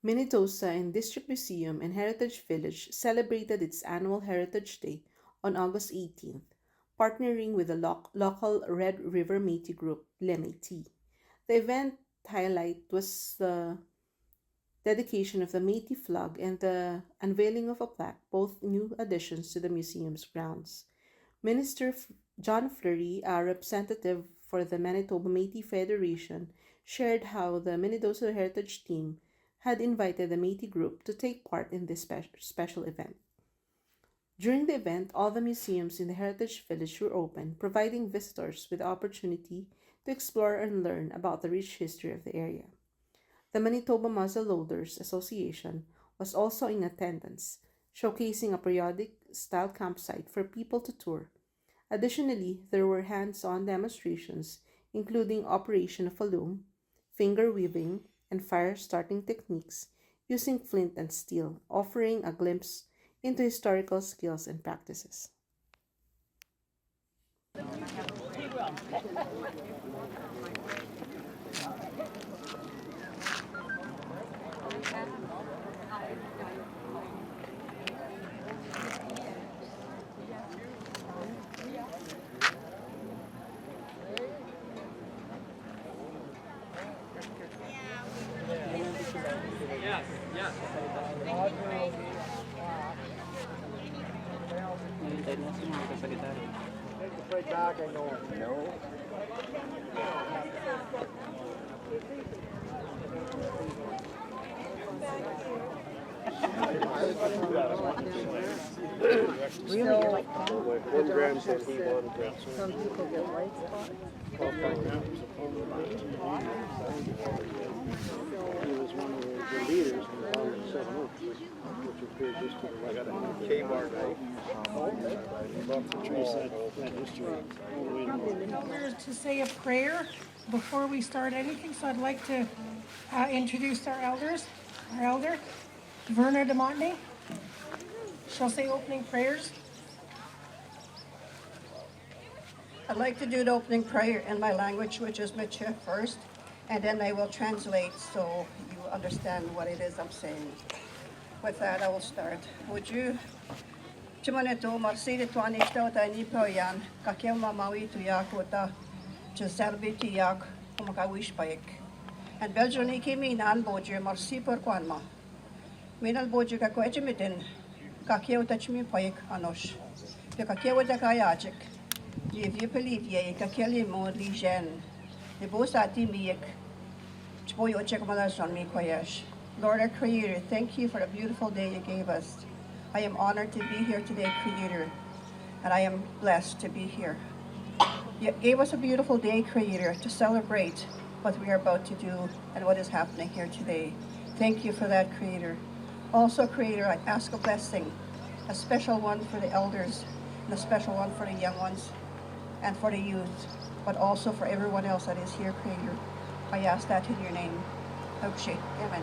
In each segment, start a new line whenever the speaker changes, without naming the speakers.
Minnedosa and District Museum and Heritage Village celebrated its annual Heritage Day on August 18th, partnering with the local Red River Metis group, LMAT. The event highlight was the dedication of the Métis flag and the unveiling of a plaque, both new additions to the museum's grounds. Minister John Fleury, a representative for the Manitoba Métis Federation, shared how the Minnedosa Heritage Team had invited the Métis group to take part in this special event. During the event, all the museums in the Heritage Village were open, providing visitors with the opportunity to explore and learn about the rich history of the area. The Manitoba Muzzleloaders Association was also in attendance, showcasing a periodic style campsite for people to tour. Additionally, there were hands-on demonstrations including operation of a loom, finger weaving, and fire starting techniques using flint and steel, offering a glimpse into historical skills and practices.
One gram said he wanted
Some people get white spots.
He was one of the leaders in the Volume 7 Oaks, which appeared just to the right. K-bar guy. About to trace that history all the way north.
Elders to say a prayer before we start anything, so I'd like to introduce our elders. Our elder, Verna de Montney. She'll say opening prayers.
I'd like to do the opening prayer in my language, which is Michif first, and then I will translate so you understand what it is I'm saying. With that, I will start. Would you? Chimaneto marsidi tuani sto ta ni poyan kakema mawi tu yakota to serbi yak umakawish paik. And Belgiani kimi nan boju marsi per kwanma. Minal boju ka kwechimitin kakeo tachmi paik anosh. The kakeo da kayajik. Je vieux pelivie kakeli mo ligen. The bosati miek. Chboyo chekmalason mi koyesh. Lord our Creator, thank you for the beautiful day you gave us. I am honored to be here today, Creator, and I am blessed to be here. You gave us a beautiful day, Creator, to celebrate what we are about to do and what is happening here today. Thank you for that, Creator. Also, Creator, I ask a blessing, a special one for the elders, and a special one for the young ones and for the youth, but also for everyone else that is here, Creator. I ask that in your name. Okay, amen.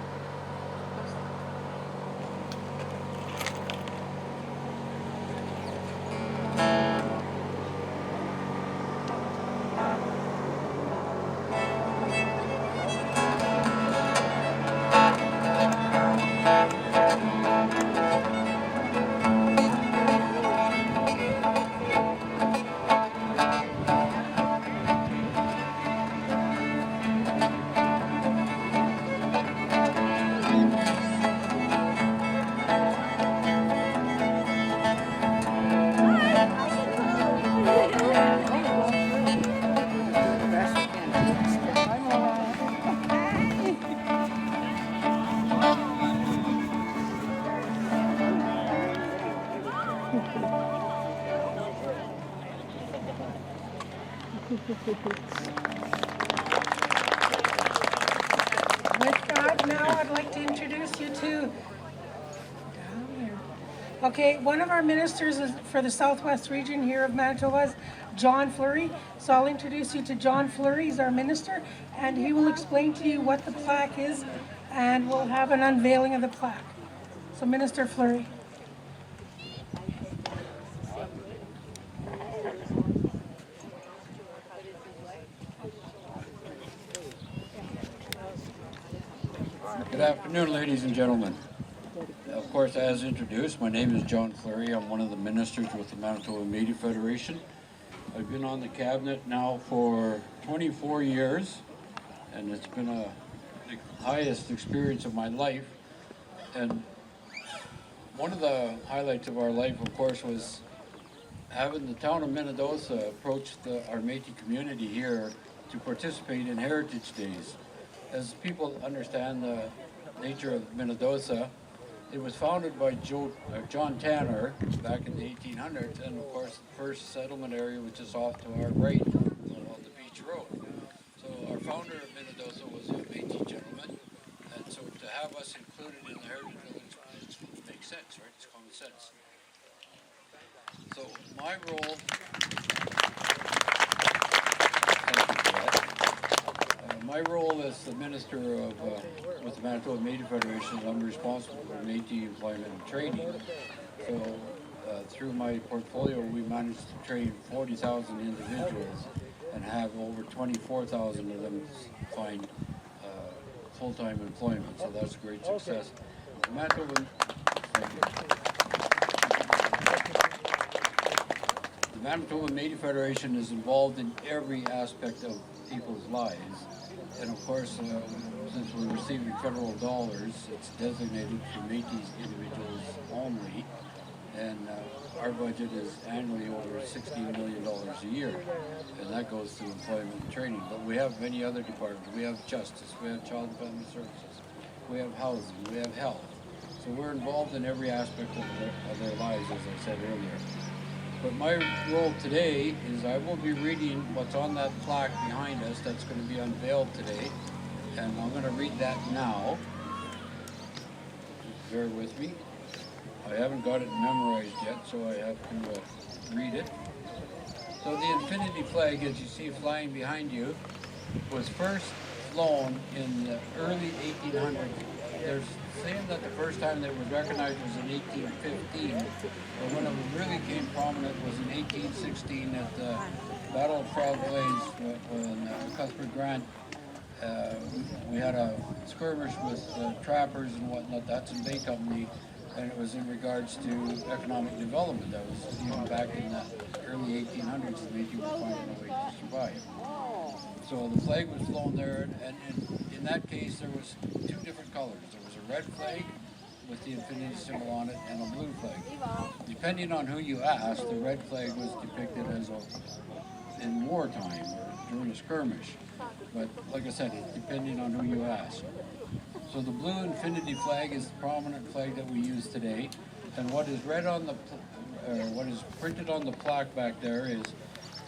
With that, now I'd like to introduce you to down here. Okay, one of our ministers is for the Southwest region here of Manitoba is John Fleury. So I'll introduce you to John Fleury. He's our minister, and he will explain to you what the plaque is, and we'll have an unveiling of the plaque. So Minister Fleury.
Good afternoon, ladies and gentlemen. Of course, as introduced, my name is John Fleury. I'm one of the ministers with the Manitoba Métis Federation. I've been on the cabinet now for 24 years, and it's been the highest experience of my life. And one of the highlights of our life, of course, was having the town of Minnedosa approach our Métis community here to participate in Heritage Days. As people understand the nature of Minnedosa, it was founded by John Tanner back in the 1800s, and of course the first settlement area was just off to our right on the beach road. So our founder of Minnedosa was a Métis gentleman, and so to have us included in the Heritage Village, it makes sense, right? It's common sense. So my role, my role as the minister of with the Manitoba Métis Federation, I'm responsible for Métis employment and training. So through my portfolio, we managed to train 40,000 individuals and have over 24,000 of them find full-time employment. So that's a great success. The Manitoba, the Manitoba Métis Federation is involved in every aspect of people's lives. And of course, since we're receiving federal dollars, it's designated for Métis individuals only. And our budget is annually over $16 million a year. And that goes to employment and training. But we have many other departments. We have justice, we have child and family services, we have housing, we have health. So we're involved in every aspect of their lives, as I said earlier. But my role today is I will be reading what's on that plaque behind us that's going to be unveiled today. And I'm going to read that now. Bear with me. I haven't got it memorized yet, so I have to read it. So the infinity flag, as you see flying behind you, was first flown in the early 1800s. There's saying that the first time that it was recognized was in 1815, but when it really came prominent was in 1816 at the Battle of Frog Glaze when Cuthbert Grant, we had a skirmish with trappers and whatnot, the Hudson Bay Company, and it was in regards to economic development. That was even back in the early 1800s, the Métis were finding a way to survive. So the flag was flown there, and in that case there was two different colors. There was a red flag with the infinity symbol on it and a blue flag. Depending on who you asked, the red flag was depicted as in wartime or during a skirmish. But like I said, depending on who you ask. So the blue infinity flag is the prominent flag that we use today, and what is read on the what is printed on the plaque back there is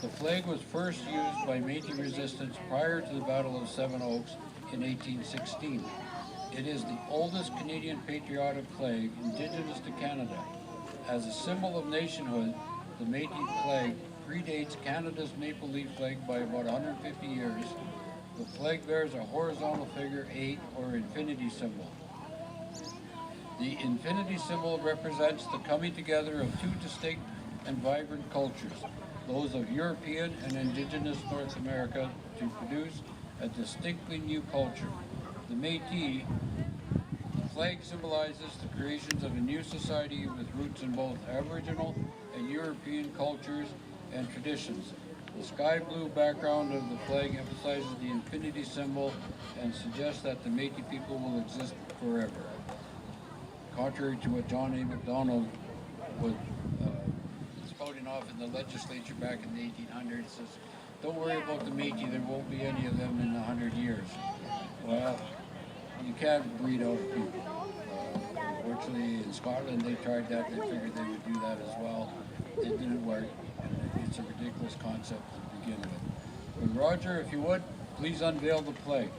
the flag was first used by Métis resistance prior to the Battle of Seven Oaks in 1816. It is the oldest Canadian patriotic flag indigenous to Canada. As a symbol of nationhood, the Métis flag predates Canada's maple leaf flag by about 150 years. The flag bears a horizontal figure 8 or infinity symbol. The infinity symbol represents the coming together of two distinct and vibrant cultures, those of European and indigenous North America, to produce a distinctly new culture. The Métis flag symbolizes the creations of a new society with roots in both Aboriginal and European cultures and traditions. The sky blue background of the flag emphasizes the infinity symbol and suggests that the Métis people will exist forever. Contrary to what John A. Macdonald was spouting off in the legislature back in the 1800s, says, don't worry about the Métis, there won't be any of them in 100 years. Well, you can't breed out people. Fortunately, in Scotland, they tried that. They figured they would do that as well. It didn't work. It's a ridiculous concept to begin with. But Roger, if you would, please unveil the plaque.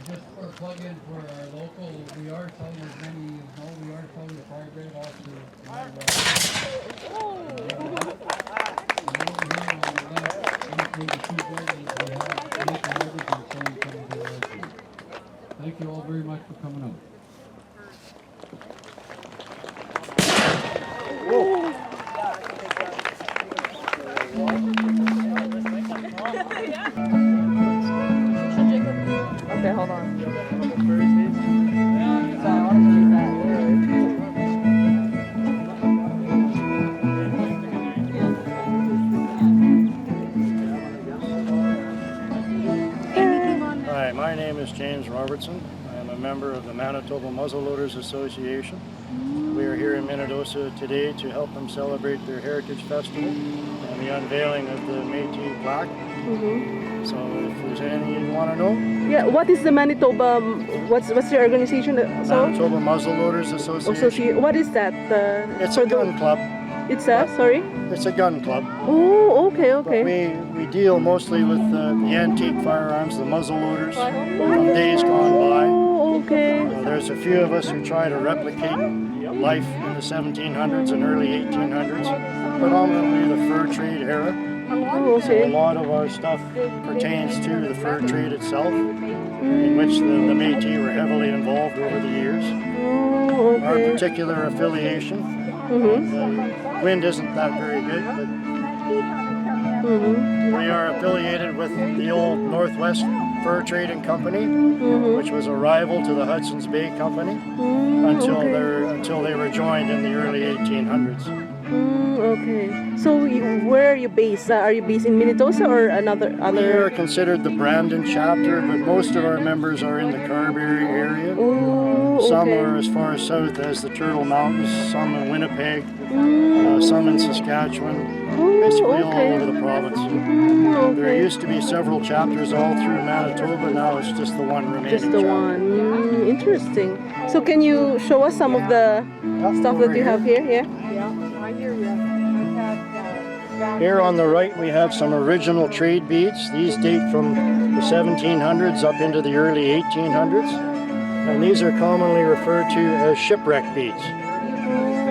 Just for a plug-in for our local, we are selling, as many of you know, we are selling the fire grade off to Thank you all very much for coming out.
Okay, hold on.
Robertson. I am a member of the Manitoba Muzzleloaders Association. We are here in Minnedosa today to help them celebrate their Heritage Festival and the unveiling of the Métis plaque. So if there's anything you want to know,
Yeah, what is the Manitoba, what's your organization?
Manitoba Muzzleloaders Association.
What is that?
It's a gun club.
It's a, sorry?
It's a gun club.
Oh, okay, okay.
We deal mostly with the antique firearms, the muzzleloaders from days gone by.
Oh, okay.
There's a few of us who try to replicate life in the 1700s and early 1800s, predominantly the fur trade era.
Oh,
So a
okay.
lot of our stuff pertains to the fur trade itself, in which the Métis were heavily involved over the years.
Oh,
Our
okay.
particular affiliation, the wind isn't that very good, but we are affiliated with the old Northwest Fur Trading Company, which was a rival to the Hudson's Bay Company until they were joined in the early 1800s.
Okay. So where are you based? Are you based in Minnedosa or
We are considered the Brandon chapter, but most of our members are in the Carberry area.
Oh,
Some
okay.
are as far south as the Turtle Mountains, some in Winnipeg, some in Saskatchewan, basically all
okay.
over the province. There
Okay.
used to be several chapters all through Manitoba, now it's just the one remaining
Just the
chapter.
one. Interesting. So can you show us some of the stuff
over
that you have here? Yeah.
Here on the right we have some original trade beads. These date from the 1700s up into the early 1800s. And these are commonly referred to as shipwreck beads.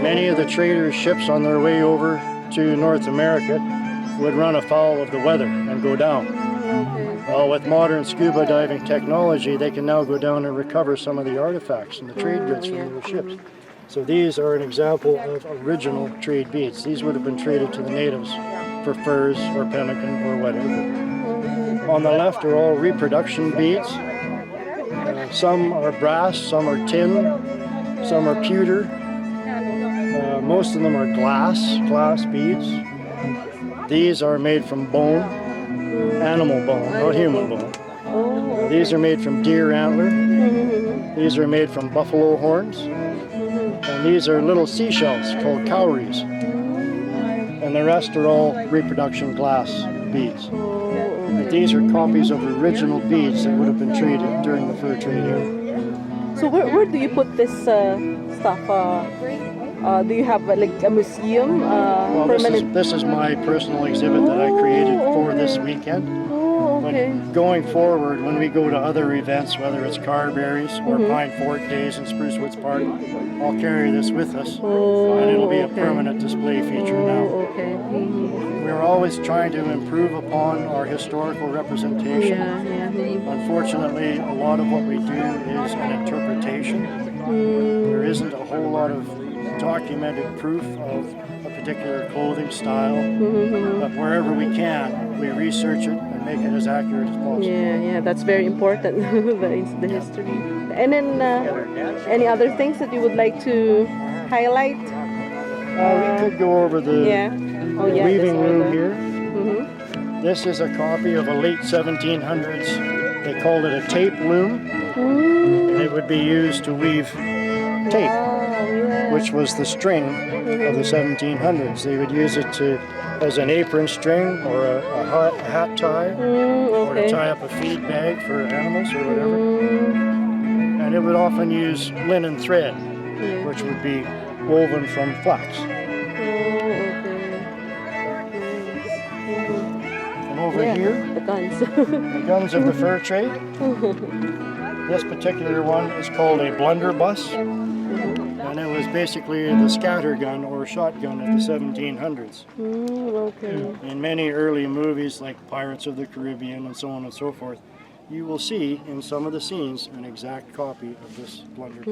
Many of the traders' ships on their way over to North America would run afoul of the weather and go down. Well, with modern scuba diving technology, they can now go down and recover some of the artifacts and the trade goods from their ships. So these are an example of original trade beads. These would have been traded to the natives for furs or pemmican or whatever. On the left are all reproduction beads. Some are brass, some are tin, some are pewter. Most of them are glass beads. These are made from bone, animal bone, not human bone. These are made from deer antler. These are made from buffalo horns. And these are little seashells called cowries. And the rest are all reproduction glass beads. But these are copies of original beads that would have been traded during the fur trade era.
So where do you put this stuff? Do you have like a museum?
Well, this is my personal exhibit that I created for this weekend.
Oh, okay.
But going forward, when we go to other events, whether it's Carberries or Pine Fork Days in Spruce Woods Park, I'll carry this with us, and it'll be a permanent display feature now.
Okay.
We're always trying to improve upon our historical representation. Unfortunately, a lot of what we do is an interpretation. There isn't a whole lot of documented proof of a particular clothing style, but wherever we can, we research it and make it as accurate as possible.
Yeah, that's very important, the history. And then any other things that you would like to highlight?
We could go over the weaving room here. This is a copy of a late 1700s, they called it a tape loom, and it would be used to weave tape, which was the string of the 1700s. They would use it as an apron string or a hat tie, or to tie up a feed bag for animals or whatever. And it would often use linen thread, which would be woven from flax. And over here,
the guns.
the guns of the fur trade. This particular one is called a blunderbuss, and it was basically the scatter gun or shotgun of the 1700s. In many early movies like Pirates of the Caribbean and so on and so forth, you will see in some of the scenes an exact copy of this blunderbuss.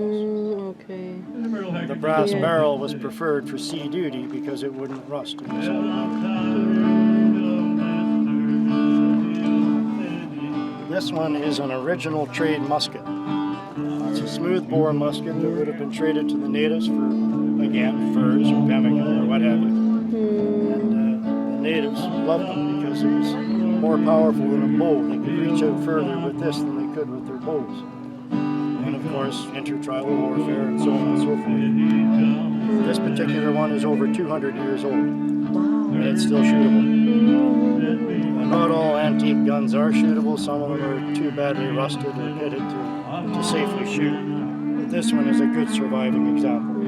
The brass barrel was preferred for sea duty because it wouldn't rust in the salt water. This one is an original trade musket. It's a smooth-bore musket that would have been traded to the natives for, again, furs or pemmican or what have you. And the natives loved them because it was more powerful than a bow. They could reach out further with this than they could with their bows. course, intertribal warfare and so on and so forth. This particular one is over 200 years old, and it's still shootable. Not all antique guns are shootable. Some of them are too badly rusted or pitted to safely shoot. But this one is a good surviving example.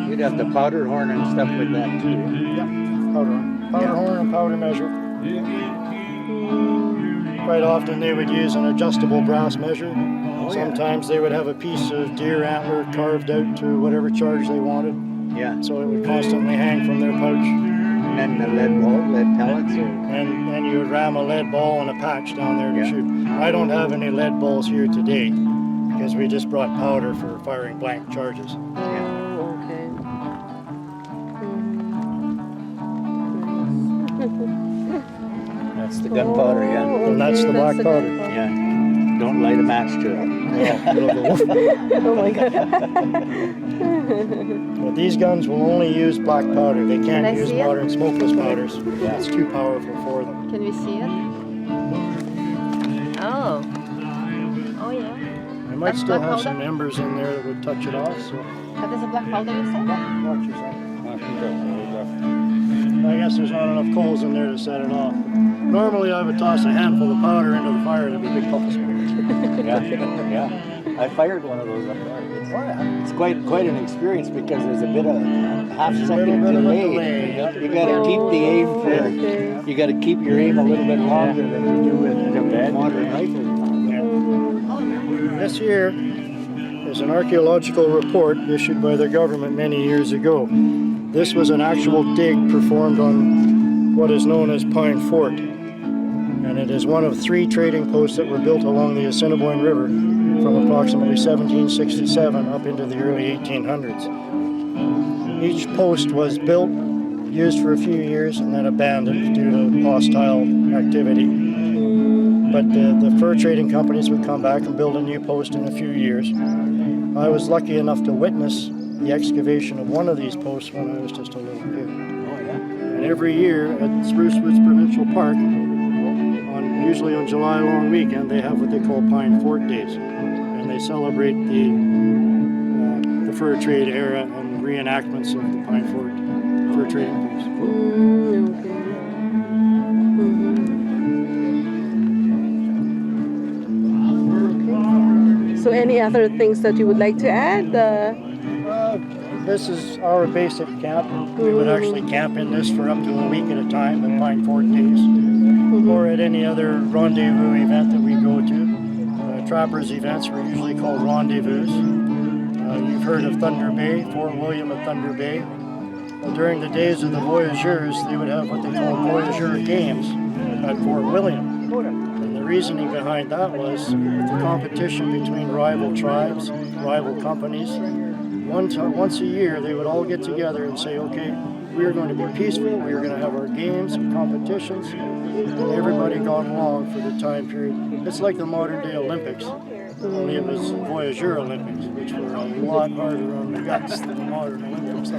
You'd have the powder horn and stuff with that too.
Yeah, powder horn and powder measure. Quite often they would use an adjustable brass measure. Sometimes they would have a piece of deer antler carved out to whatever charge they wanted.
Yeah.
So it would constantly hang from their pouch.
And then the lead pellets.
And you would ram a lead ball and a patch down there to shoot. I don't have any lead balls here today because we just brought powder for firing blank charges.
Yeah.
Okay.
That's the gunpowder, yeah.
And that's the black powder.
Yeah. Don't light a match to it.
Oh my God.
But these guns will only use black powder. They
Can I
can't use
see it?
modern smokeless powders. It's too powerful for them.
Can we see it? Oh. Oh yeah.
I might still have some embers in there that would touch it off, so
That is a black powder you said?
watch yourself. I guess there's not enough coals in there to set it off. Normally I would toss a handful of powder into the fire and there'd be a big puff of smoke.
Yeah. I fired one of those up there. It's quite an experience because there's a bit of half-second
bit of a
delay.
delay, yeah.
You got to keep the aim for. You got to keep your aim a little bit longer than you do with the modern rifles.
This here is an archaeological report issued by the government many years ago. This was an actual dig performed on what is known as Pine Fort. And it is one of 3 trading posts that were built along the Assiniboine River from approximately 1767 up into the early 1800s. Each post was built, used for a few years, and then abandoned due to hostile activity. But the fur trading companies would come back and build a new post in a few years. I was lucky enough to witness the excavation of one of these posts when I was just a little kid. And every year at Spruce Woods Provincial Park, usually on July long weekend, they have what they call Pine Fort Days, and they celebrate the fur trade era and reenactments of the Pine Fort fur trading post.
So any other things that you would like to add?
This is our basic camp. We would actually camp in this for up to a week at a time at Pine Fort Days, or at any other rendezvous event that we go to. Trappers events were usually called rendezvous. You've heard of Thunder Bay, Fort William at Thunder Bay. Well, during the days of the voyageurs, they would have what they called voyageur games at Fort William. And the reasoning behind that was the competition between rival tribes, rival companies. Once a year, they would all get together and say, okay, we are going to be peaceful, we are going to have our games and competitions, and everybody got along for the time period. It's like the modern day Olympics, only it was Voyageur Olympics, which were a lot harder on the guts than the modern Olympics.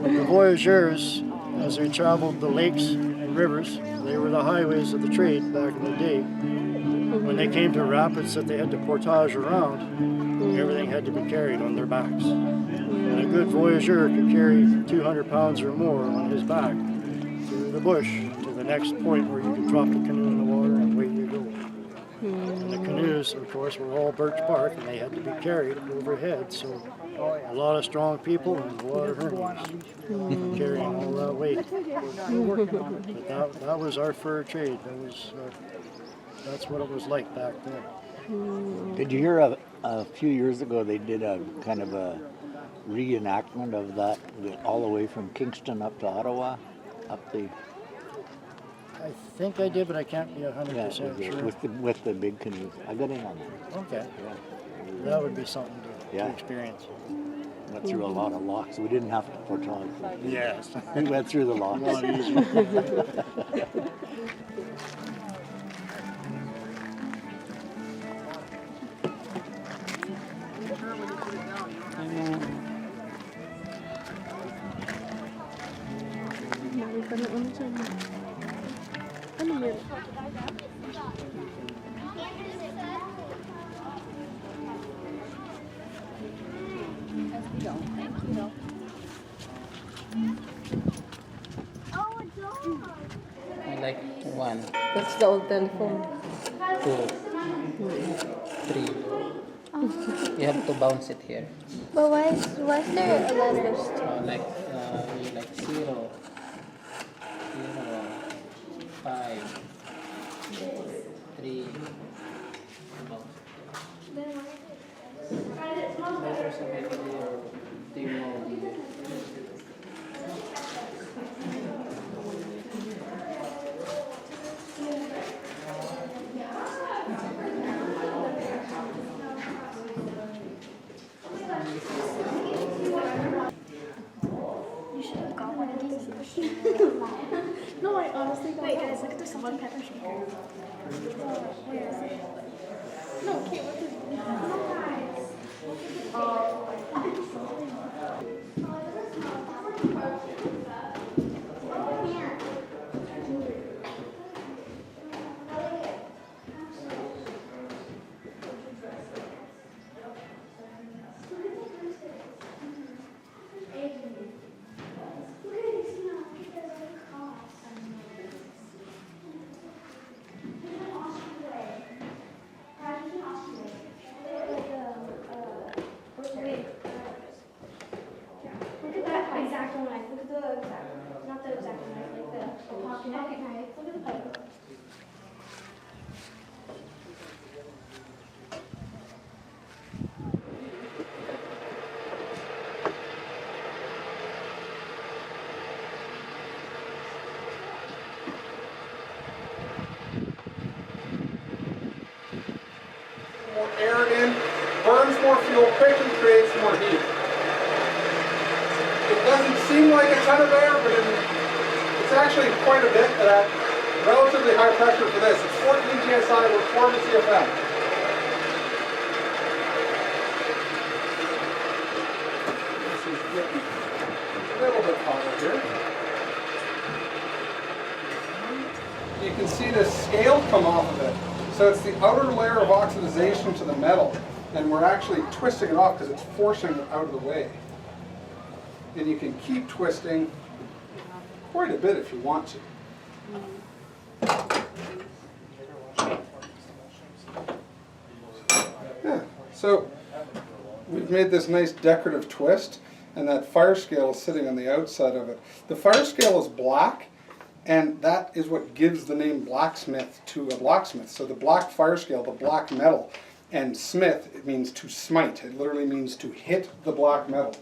The Voyageurs, as they traveled the lakes and rivers, they were the highways of the trade back in the day. When they came to rapids that they had to portage around, everything had to be carried on their backs. And a good voyageur could carry 200 pounds or more on his back through the bush to the next point where you could drop the canoe in the water and away you go. And the canoes, of course, were all birch bark and they had to be carried overhead, so a lot of strong people and a lot of hernies carrying all that weight. But that was our fur trade. That's what it was like back then.
Did you hear a few years ago they did a kind of a reenactment of that all the way from Kingston up to Ottawa, up the
I think I did, but I can't be 100% sure.
with the big canoes. I got in on that.
Okay.
Yeah.
That would be something to
Yeah.
experience.
Went through a lot of locks. We didn't have to portage.
Yes.
We went through the locks.
A lot easier.
I like 1,
That's the old telephone.
2, 3. You have to bounce it here.
But why is there a letter?
Like you like 0, 5, 3. Bounce. Letters of every team mode.
You should have got one of these. No, I honestly don't. Wait, guys, look at the salt and pepper shaker. Where is it? No, Kate, what is it? No, guys. Look at that exacto knife. Look at the exact, not the exacto knife, like the pocket knife. Look at the pipe.
More air in, burns more fuel quickly, creates more heat. It doesn't seem like a ton of air, but it's actually quite a bit at relatively high pressure for this. It's 14 psi with 4 CFM. This is getting a little bit hotter here. You can see the scale come off of it. So it's the outer layer of oxidization to the metal, and we're actually twisting it off because it's forcing it out of the way. And you can keep twisting quite a bit if you want to. Yeah, so we've made this nice decorative twist, and that fire scale is sitting on the outside of it. The fire scale is black, and that is what gives the name blacksmith to a blacksmith. So the black fire scale, the black metal, and smith, it means to smite. It literally means to hit the black metal.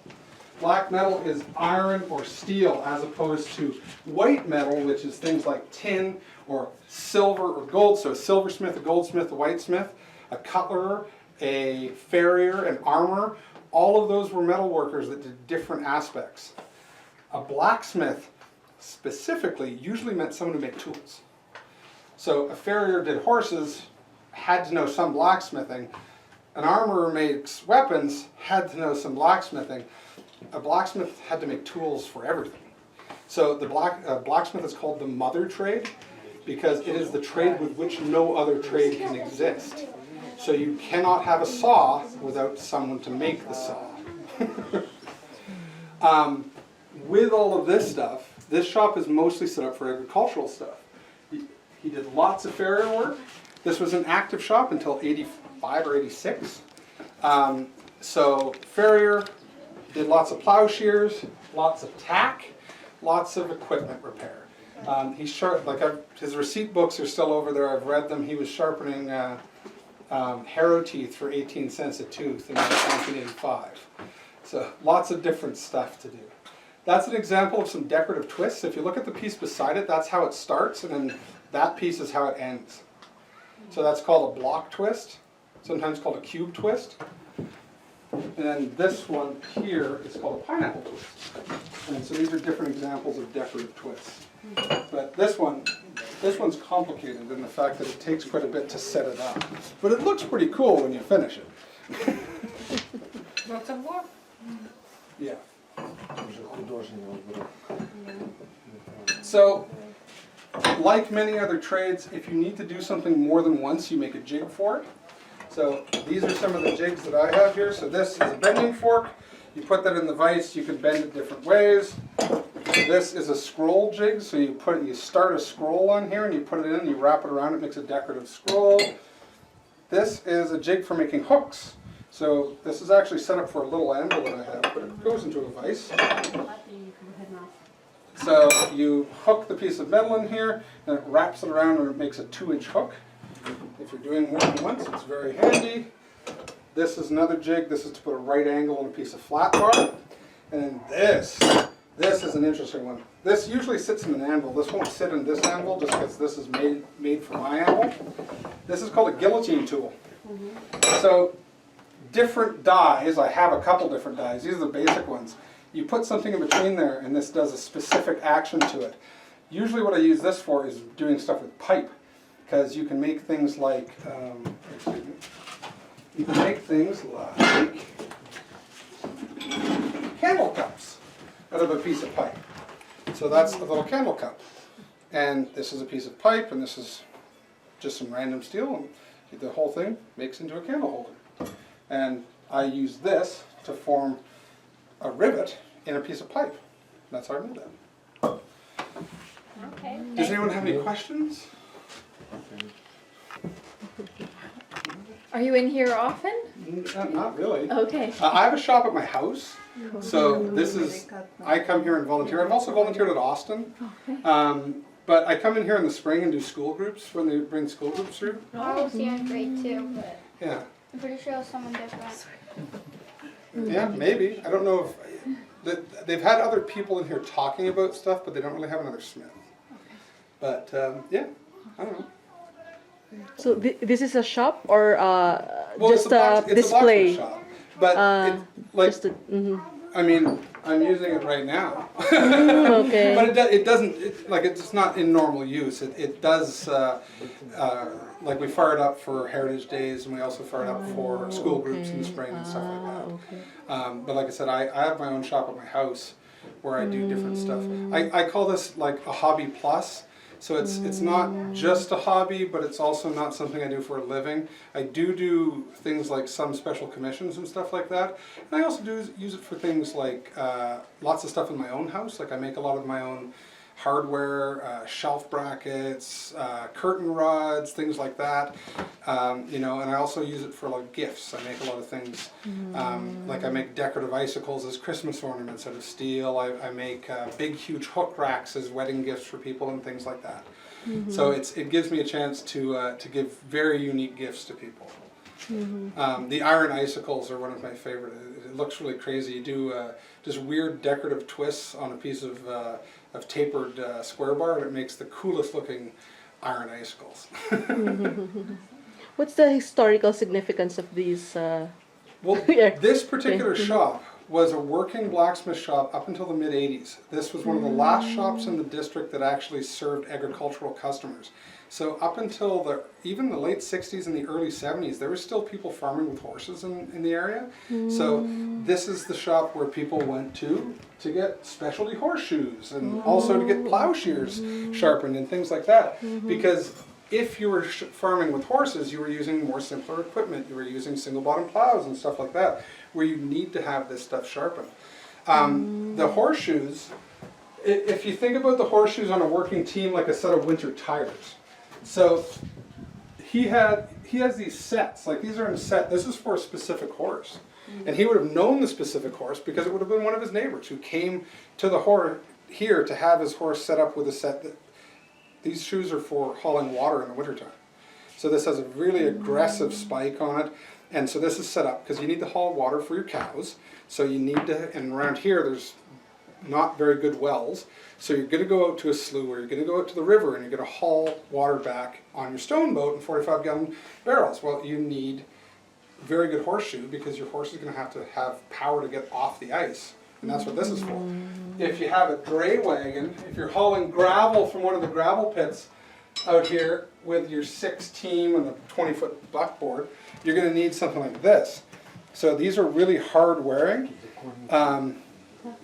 Black metal is iron or steel, as opposed to white metal, which is things like tin or silver or gold. So a silversmith, a goldsmith, a whitesmith, a cutlerer, a farrier, an armorer, all of those were metal workers that did different aspects. A blacksmith specifically usually meant someone who made tools. So a farrier did horses, had to know some blacksmithing. An armorer makes weapons, had to know some blacksmithing. A blacksmith had to make tools for everything. So the blacksmith is called the mother trade because it is the trade with which no other trade can exist. So you cannot have a saw without someone to make the saw. With all of this stuff, this shop is mostly set up for agricultural stuff. He did lots of farrier work. This was an active shop until 85 or 86. So farrier, did lots of plowshares, lots of tack, lots of equipment repair. His receipt books are still over there. I've read them. He was sharpening harrow teeth for 18 cents a tooth in 1985. So lots of different stuff to do. That's an example of some decorative twists. If you look at the piece beside it, that's how it starts, and then that piece is how it ends. So that's called a block twist, sometimes called a cube twist. And then this one here is called a pineapple twist. And so these are different examples of decorative twists. But this one's complicated in the fact that it takes quite a bit to set it up. But it looks pretty cool when you finish it.
Lots of work.
Yeah. So, like many other trades, if you need to do something more than once, you make a jig for it. So these are some of the jigs that I have here. So this is a bending fork. You put that in the vise, you can bend it different ways. This is a scroll jig, so you start a scroll on here and you put it in, you wrap it around, it makes a decorative scroll. This is a jig for making hooks. So this is actually set up for a little anvil that I have, but it goes into a vise. So you hook the piece of metal in here, and it wraps it around and it makes a 2-inch hook. If you're doing more than once, it's very handy. This is another jig. This is to put a right angle on a piece of flat bar. And then this is an interesting one. This usually sits in an anvil. This won't sit in this anvil just because this is made for my anvil. This is called a guillotine tool. So different dies, I have a couple different dies. These are the basic ones. You put something in between there and this does a specific action to it. Usually what I use this for is doing stuff with pipe, because you can make things like, candle cups out of a piece of pipe. So that's a little candle cup. And this is a piece of pipe, and this is just some random steel, and the whole thing makes into a candle holder. And I use this to form a rivet in a piece of pipe. That's how I made that.
Okay.
Does anyone have any questions?
Are you in here often?
Not really.
Okay.
I have a shop at my house, so this is, I come here and volunteer. I've also volunteered at Austin. But I come in here in the spring and do school groups when they bring school groups through.
I was here in grade 2, but
Yeah.
I'm pretty sure it was someone different.
Yeah, maybe. I don't know if they've had other people in here talking about stuff, but they don't really have another Smith. But yeah, I don't know.
So this is a shop or
Well,
just a display?
It's a shop, but
Just a,
I mean, I'm using it right now.
okay.
But it doesn't, it's not in normal use. It does, like we fire it up for Heritage Days, and we also fire it up for school groups in the spring and stuff like that.
Okay.
But like I said, I have my own shop at my house where I do different stuff. I call this like a hobby plus. So it's not just a hobby, but it's also not something I do for a living. I do things like some special commissions and stuff like that. And I also use it for things like lots of stuff in my own house. Like I make a lot of my own hardware, shelf brackets, curtain rods, things like that. And I also use it for like gifts. I make a lot of things, like I make decorative icicles as Christmas ornaments out of steel. I make big, huge hook racks as wedding gifts for people and things like that. So it gives me a chance to give very unique gifts to people. The iron icicles are one of my favorite. It looks really crazy. You do just weird decorative twists on a piece of tapered square bar, and it makes the coolest looking iron icicles.
What's the historical significance of these?
Well, this particular shop was a working blacksmith shop up until the mid-'80s. This was one of the last shops in the district that actually served agricultural customers. So up until even the late 60s and the early 70s, there were still people farming with horses in the area. So this is the shop where people went to get specialty horseshoes and also to get plowshares sharpened and things like that. Because if you were farming with horses, you were using more simpler equipment. You were using single bottom plows and stuff like that, where you need to have this stuff sharpened. The horseshoes, if you think about the horseshoes on a working team like a set of winter tires. So he has these sets, like these are in a set. This is for a specific horse. And he would have known the specific horse because it would have been one of his neighbors who came to the here to have his horse set up with a set that these shoes are for hauling water in the wintertime. So this has a really aggressive spike on it. And so this is set up because you need to haul water for your cows. So you need to, and around here there's not very good wells. So you're going to go out to a slough or you're going to go out to the river and you're going to haul water back on your stone boat in 45-gallon barrels. Well, you need a very good horseshoe because your horse is going to have power to get off the ice. And that's what this is for. If you have a dray wagon, if you're hauling gravel from one of the gravel pits out here with your 6 team and a 20-foot buckboard, you're going to need something like this. So these are really hard wearing.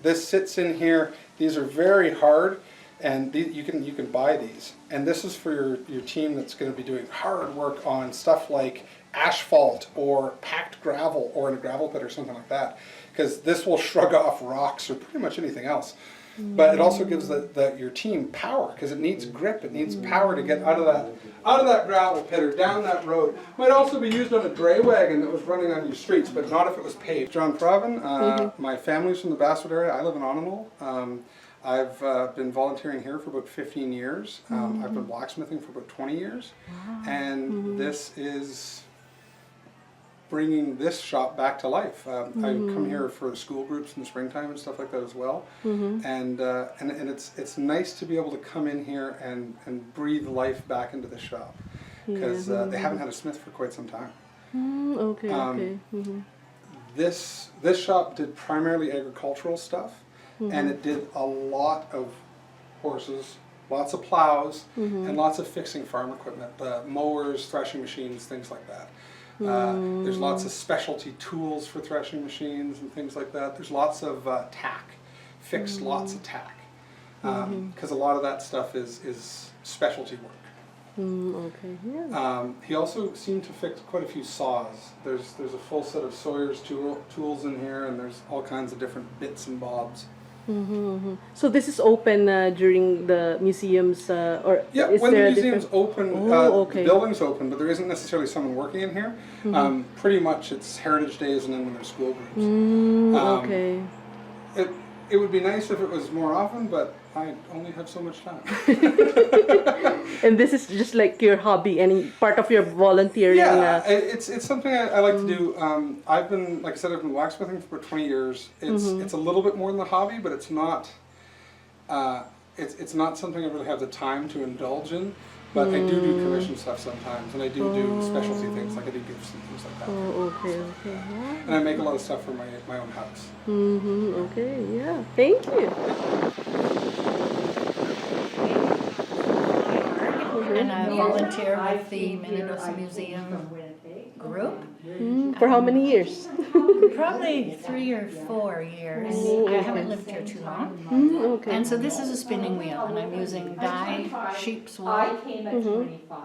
This sits in here. These are very hard, and you can buy these. And this is for your team that's going to be doing hard work on stuff like asphalt or packed gravel or in a gravel pit or something like that, because this will shrug off rocks or pretty much anything else. But it also gives your team power, because it needs grip, it needs power to get out of that gravel pit or down that road. Might also be used on a dray wagon that was running on your streets, but not if it was paved. John Proven, my family's from the Basswood area. I live in Onanol. I've been volunteering here for about 15 years. I've been blacksmithing for about 20 years. And this is bringing this shop back to life. I come here for school groups in the springtime and stuff like that as well. And it's nice to be able to come in here and breathe life back into the shop, because they haven't had a smith for quite some time. This shop did primarily agricultural stuff, and it did a lot of horses, lots of plows, and lots of fixing farm equipment, mowers, threshing machines, things like that. There's lots of specialty tools for threshing machines and things like that. There's lots of tack, fixed lots of tack, because a lot of that stuff is specialty work. He also seemed to fix quite a few saws. There's a full set of Sawyer's tools in here, and there's all kinds of different bits and bobs.
So this is open during the museums, or
yeah,
is
when
there
the museum's open, the building's open, but there isn't necessarily someone working in here. Pretty much it's Heritage Days and then when there's school groups. It would be nice if it was more often, but I only have so much time.
And this is just like your hobby and part of your volunteering.
Yeah, it's something I like to do. I've been, like I said, I've been blacksmithing for about 20 years. It's a little bit more than a hobby, but it's not. It's not something I really have the time to indulge in. But I do commission stuff sometimes, and I do specialty things, like I do gifts and things like that.
Yeah.
And I make a lot of stuff for my own house.
Yeah. Thank you.
And I volunteer with the Minnedosa Museum group.
For how many years?
Probably 3 or 4 years. I haven't lived here too long. And so this is a spinning wheel, and I'm using dyed sheep's wool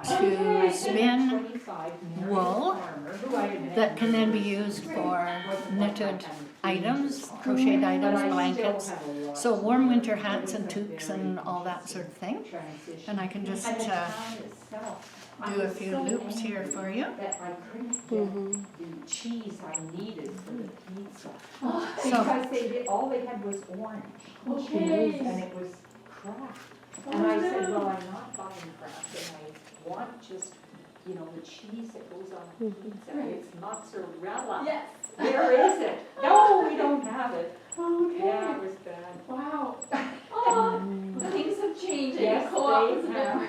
to spin wool that can then be used for knitted items, crocheted items, blankets. So warm winter hats and toques and all that sort of thing. And I can just do a few loops here for you.
The cheese I needed for the pizza.
So,
Because all they had was orange cheese, and it was Kraft. And I said, well, I'm not buying Kraft, and I want just, the cheese that goes on the pizza. It's mozzarella.
Yes.
Where is it? No, we don't have it.
Okay.
Yeah, it was bad.
Wow. Oh, things have changed.
Yes,
Co-op is
they have.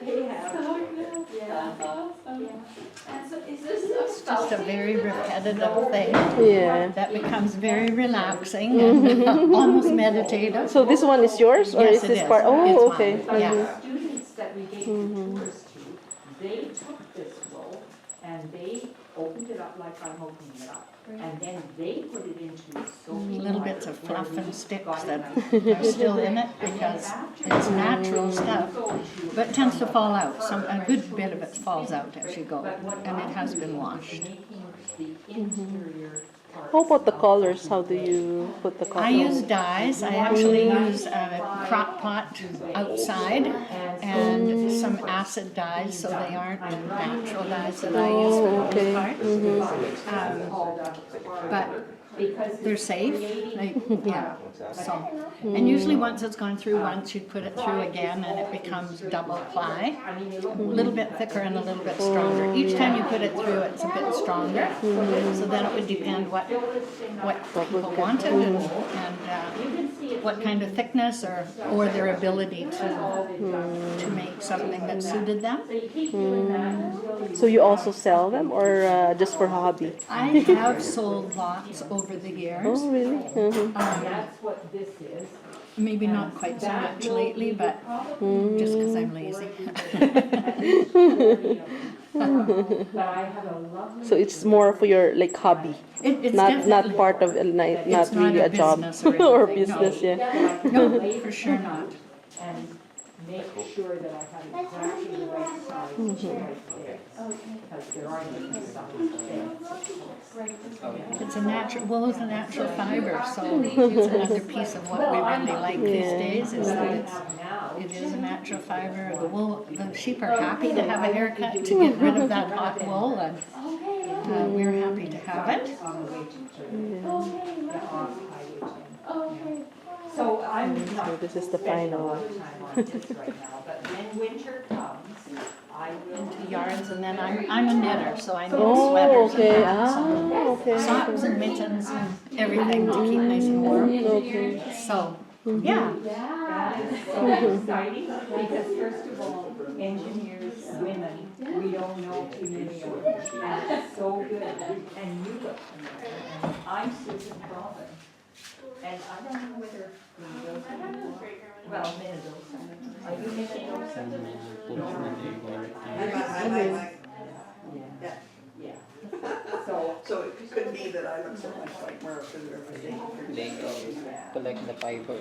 They have.
So good.
Yeah.
That's awesome.
Yeah.
And so is this
it's just a very repetitive thing that becomes very relaxing and almost meditative.
So this one is yours, or
Yes,
is this
it is.
part? Oh,
It's
okay.
mine. Yeah.
The students that we gave the tours to, they took this wool and they opened it up like I'm opening it up. And then they put it into soaking
Little
water
bits of
where
fluff
we
and sticks
got
that
it
are still in it because it's natural stuff, but it tends to fall out. A good bit of it falls out as you go, and it has been washed.
How about the colors? How do you put the colors?
I use dyes. I actually use a crock pot outside and some acid dyes, so they aren't natural dyes that I use for the most part. But they're safe. So, and usually once it's gone through once, you put it through again and it becomes double ply. A little bit thicker and a little bit stronger. Each time you put it through, it's a bit stronger. So then it would depend what people wanted and what kind of thickness or their ability to make something that suited them.
So you also sell them, or just for hobby?
I have sold lots over the years.
Oh, really?
That's what this is.
Maybe not quite so much lately, but just because I'm lazy.
But I have a lovely.
So it's more for your hobby,
It's
not part of not really a job
business or
or
anything,
business.
no.
Yeah.
No, for sure not.
And make sure that I have exactly the right size and the right fit. Because there are different sizes
It's a natural, wool is a natural fiber, so it's another piece of what we really like these days is that it is a natural fiber. The wool, the sheep are happy to have a haircut to get rid of that hot wool, and we're happy to have it.
on the way to church. Off Highway 10. So I'm not
So this is the
spending a
final.
lot of time on this right now, but when winter comes, I will.
Into yarns, and then I'm a knitter, so I knit
Oh,
sweaters
okay.
and hats and
Okay.
socks and mittens and everything to keep nice and warm.
Okay.
So, yeah.
That is so exciting, because first of all, engineers, women, we don't know too many of them, and it's so good, and you look familiar, and I'm Susan Robin, and I don't know whether Minnedosa, well, Minnedosa, are you Minnedosa? Yeah. So
it could be that I look so much like Murphy or
They collect the fiber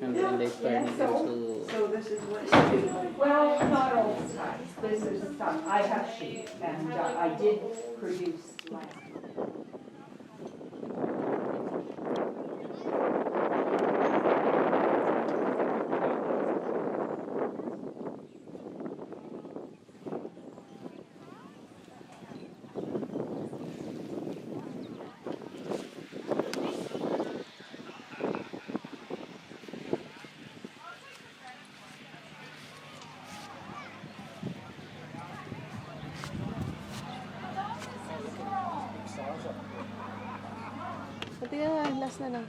and then they turn it into.
So this is what.
well, not all the time, this is some, I have sheep, and I did produce last year.
Pati nga, last na lang.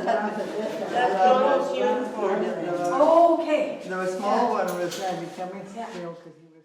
That's Donald's uniform.
Oh, okay.
The small one was becoming, you know, because he was